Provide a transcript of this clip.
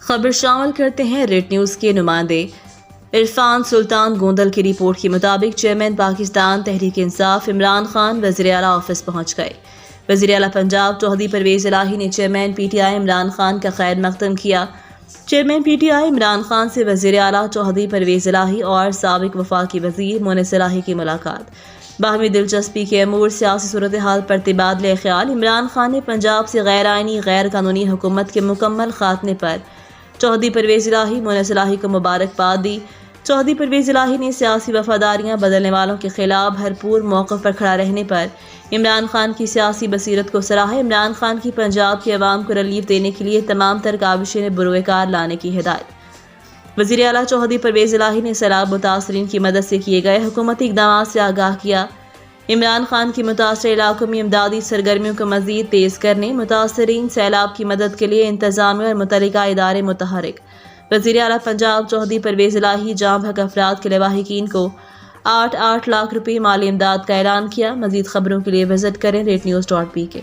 خبر شامل کرتے ہیں ریڈ نیوز کے نمائندے عرفان سلطان گوندل کی رپورٹ کے مطابق چیئرمین پاکستان تحریک انصاف عمران خان وزیر اعلیٰ آفس پہنچ گئے۔ وزیر اعلیٰ پنجاب چودھری پرویز الہی نے chairman P T I Imran Khan کا خیر مقدم کیا۔ Chairman P T I Imran Khan سے وزیر اعلیٰ چودھری پرویز الہی اور سابق وفاقی وزیر مونس الہی کی ملاقات۔ باہمی دلچسپی کے امور، سیاسی صورتحال پر تبادلہ خیال۔ عمران خان نے پنجاب سے غیر آئینی غیر قانونی حکومت کے مکمل خاتمے پر چودھری پرویز الہی مونس الہی کو مبارکباد دی۔ چودھری پرویز الہی نے سیاسی وفاداریاں بدلنے والوں کے خلاف بھرپور موقف پر کھڑا رہنے پر عمران خان کی سیاسی بصیرت کو سراہا۔ عمران خان کی پنجاب کے عوام کو ریلیف دینے کے لیے تمام تر کاوشیں بروئے کار لانے کی ہدایت۔ وزیر اعلیٰ چودھری پرویز الہی نے سیلاب متاثرین کی مدد سے کیے گئے حکومتی اقدامات سے آگاہ کیا۔ عمران خان کی متاثرہ علاقوں میں امدادی سرگرمیوں کو مزید تیز کرنے، متاثرین سیلاب کی مدد کے لیے انتظامیہ اور متعلقہ ادارے متحرک۔ وزیر اعلیٰ پنجاب چودھری پرویز الہی جاں بحق افراد کے لواحقین کو 8 لاکھ روپے مالی امداد کا اعلان کیا۔ مزید خبروں کے لیے وزٹ کریں rednews.pk